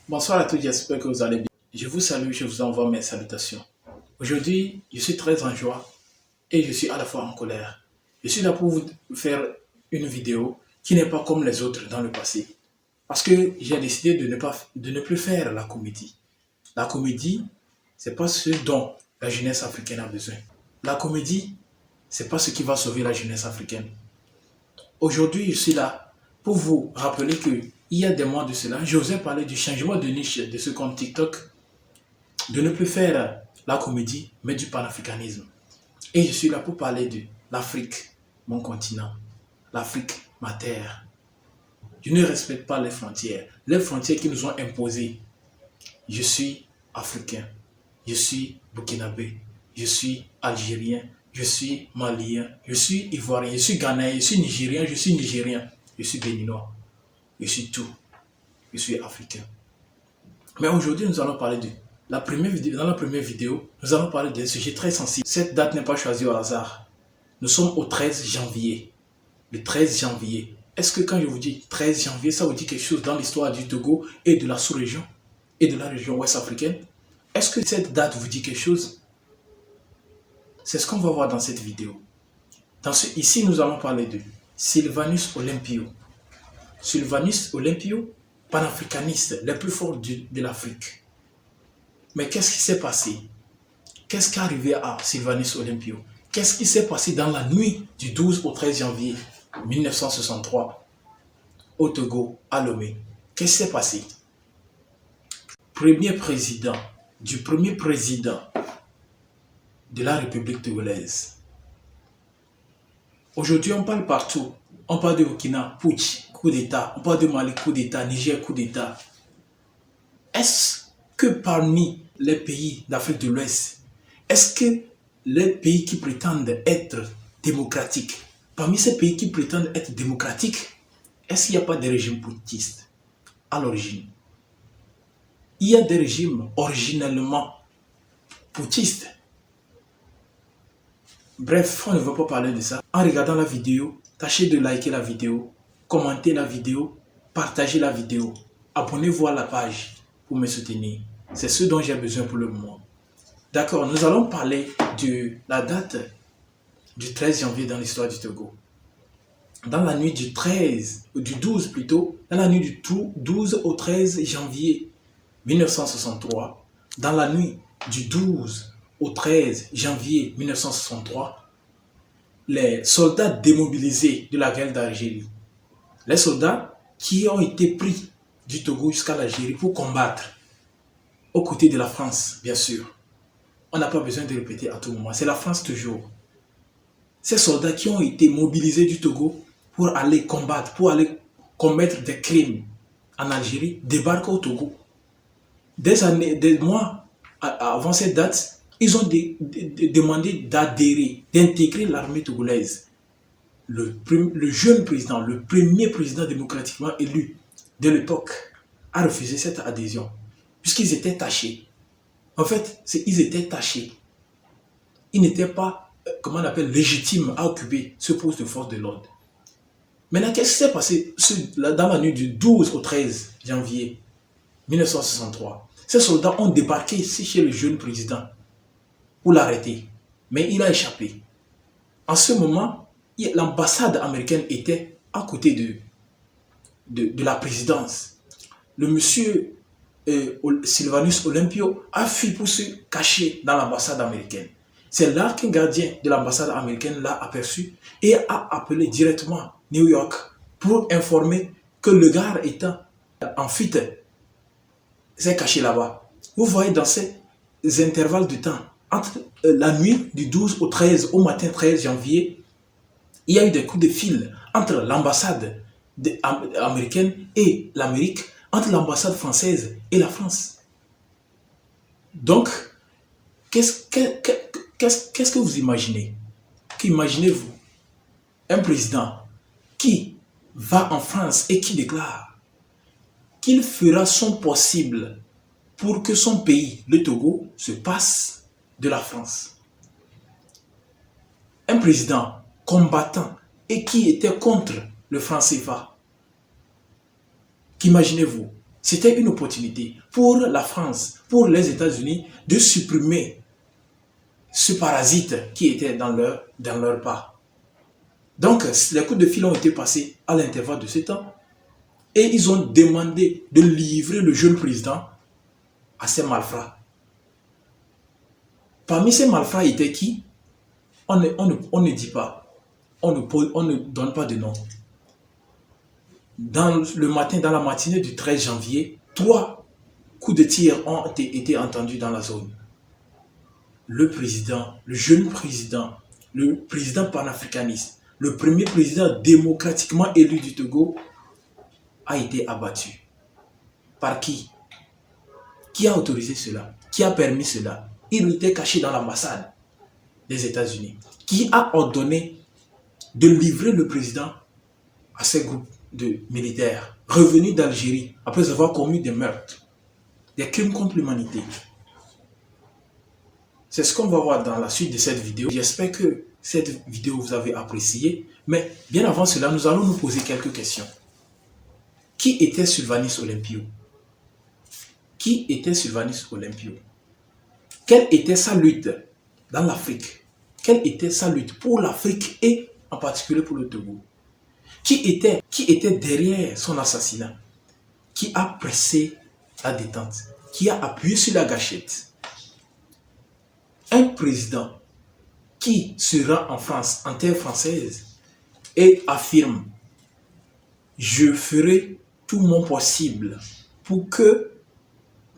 Bonsoir à tous, j'espère que vous allez bien. Je vous salue, je vous envoie mes salutations. Aujourd'hui, je suis très en joie et je suis à la fois en colère. Je suis là pour vous faire une vidéo qui n'est pas comme les autres dans le passé. Parce que j'ai décidé de ne plus faire la comédie. La comédie, c'est pas ce dont la jeunesse africaine a besoin. La comédie, c'est pas ce qui va sauver la jeunesse africaine. Aujourd'hui, je suis là pour vous rappeler que il y a des mois de cela, j'osais parler du changement de niche de ce compte TikTok, de ne plus faire la comédie, mais du panafricanisme. Et je suis là pour parler de l'Afrique, mon continent, l'Afrique, ma terre. Je ne respecte pas les frontières qui nous ont imposées. Je suis africain, je suis burkinabé, je suis algérien, je suis malien, je suis ivoirien, je suis ghanéen, je suis nigérien, je suis béninois, je suis tout, je suis africain. Mais aujourd'hui, nous allons parler de dans la première vidéo, nous allons parler d'un sujet très sensible. Cette date n'est pas choisie au hasard. Nous sommes au 13 janvier. Le 13 janvier. Est-ce que quand je vous dis 13 janvier, ça vous dit quelque chose dans l'histoire du Togo et de la sous-région et de la région ouest africaine? Est-ce que cette date vous dit quelque chose? C'est ce qu'on va voir dans cette vidéo. Ici, nous allons parler de Sylvanus Olympio. Sylvanus Olympio, panafricaniste, le plus fort de l'Afrique. Mais qu'est-ce qui s'est passé? Qu'est-ce qui est arrivé à Sylvanus Olympio? Qu'est-ce qui s'est passé dans la nuit du 12 au 13 janvier 1963 au Togo, à Lomé? Qu'est-ce qui s'est passé? Premier président de la République togolaise. Aujourd'hui, on parle partout. On parle de Burkina, putsch, coup d'État. On parle de Mali, coup d'État. Niger, coup d'État. Est-ce que parmi les pays d'Afrique de l'Ouest, est-ce que les pays qui prétendent être démocratiques, parmi ces pays qui prétendent être démocratiques, est-ce qu'il n'y a pas des régimes putschistes à l'origine? Il y a des régimes originellement putschistes. Bref, on ne veut pas parler de ça. En regardant la vidéo, tâchez de liker la vidéo, commenter la vidéo, partager la vidéo. Abonnez-vous à la page pour me soutenir. C'est ce dont j'ai besoin pour le moment. D'accord, nous allons parler de la date du 13 janvier dans l'histoire du Togo. Dans la nuit du 12 plutôt, dans la nuit du 12 au 13 janvier 1963, dans la nuit du 12 au 13 janvier 1963, les soldats démobilisés de la guerre d'Algérie, les soldats qui ont été pris du Togo jusqu'à l'Algérie pour combattre aux côtés de la France, bien sûr. On n'a pas besoin de répéter à tout moment, c'est la France toujours. Ces soldats qui ont été mobilisés du Togo pour aller combattre, pour aller commettre des crimes en Algérie, débarquent au Togo. Des mois avant cette date, ils ont demandé d'adhérer, d'intégrer l'armée togolaise. Le jeune président, le premier président démocratiquement élu de l'époque, a refusé cette adhésion, puisqu'ils étaient tachés. En fait, ils étaient tachés. Ils n'étaient pas, comment on appelle, légitimes à occuper ce poste de force de l'ordre. Maintenant, qu'est-ce qui s'est passé dans la nuit du 12 au 13 janvier 1963? Ces soldats ont débarqué ici chez le jeune président pour l'arrêter. Mais il a échappé. En ce moment, l'ambassade américaine était à côté de la présidence. Le monsieur Sylvanus Olympio a fui pour se cacher dans l'ambassade américaine. C'est là qu'un gardien de l'ambassade américaine l'a aperçu et a appelé directement New York pour informer que le gars étant en fuite s'est caché là-bas. Vous voyez dans ces intervalles de temps, entre la nuit du 12 au 13, au matin 13 janvier, il y a eu des coups de fil entre l'ambassade américaine et l'Amérique, entre l'ambassade française et la France. Donc, qu'est-ce que vous imaginez? Qu'imaginez-vous? Un président qui va en France et qui déclare qu'il fera son possible pour que son pays, le Togo, se passe de la France. Un président combattant et qui était contre le franc CFA. Qu'imaginez-vous? C'était une opportunité pour la France, pour les États-Unis de supprimer ce parasite qui était dans leur pas. Donc, les coups de fil ont été passés à l'intervalle de ce temps et ils ont demandé de livrer le jeune président à ces malfrats. Parmi ces malfrats était qui? On ne dit pas, on ne donne pas de nom. Dans la matinée du 13 janvier, 3 coups de tir ont été entendus dans la zone. Le président, le jeune président, le président panafricaniste, le premier président démocratiquement élu du Togo, a été abattu. Par qui? Qui a autorisé cela? Qui a permis cela? Il était caché dans l'ambassade des États-Unis. Qui a ordonné de livrer le président à ces groupes de militaires revenus d'Algérie après avoir commis des meurtres, des crimes contre l'humanité? C'est ce qu'on va voir dans la suite de cette vidéo. J'espère que cette vidéo vous avez apprécié. Mais bien avant cela, nous allons nous poser quelques questions. Qui était Sylvanus Olympio? Qui était Sylvanus Olympio? Quelle était sa lutte dans l'Afrique? Quelle était sa lutte pour l'Afrique et en particulier pour le Togo? Qui était derrière son assassinat? Qui a pressé la détente? Qui a appuyé sur la gâchette? Un président qui se rend en France, en terre française, et affirme « Je ferai tout mon possible pour que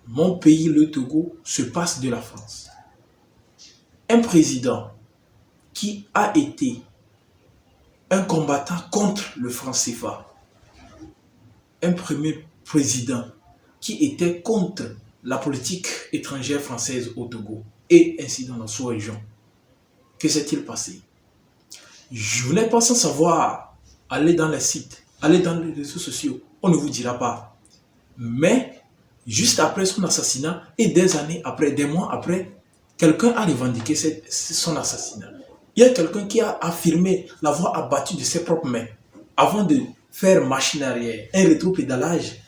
mon pays, le Togo, se passe de la France. » Un président qui a été un combattant contre le franc CFA. Un premier président qui était contre la politique étrangère française au Togo et ainsi dans la sous-région. Que s'est-il passé? Vous n'êtes pas sans savoir. Allez dans les sites, allez dans les réseaux sociaux, on ne vous dira pas. Mais juste après son assassinat et des années après, des mois après, quelqu'un a revendiqué son assassinat. Il y a quelqu'un qui a affirmé l'avoir abattu de ses propres mains avant de faire machine arrière, un rétropédalage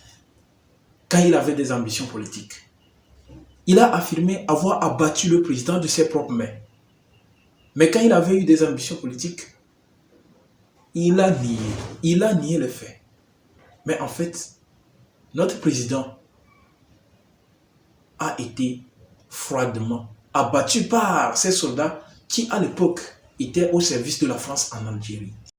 quand il avait des ambitions politiques. Il a affirmé avoir abattu le président de ses propres mains. Mais quand il avait eu des ambitions politiques, il a nié le fait. Mais en fait, notre président a été froidement abattu par ces soldats qui, à l'époque, étaient au service de la France en Algérie.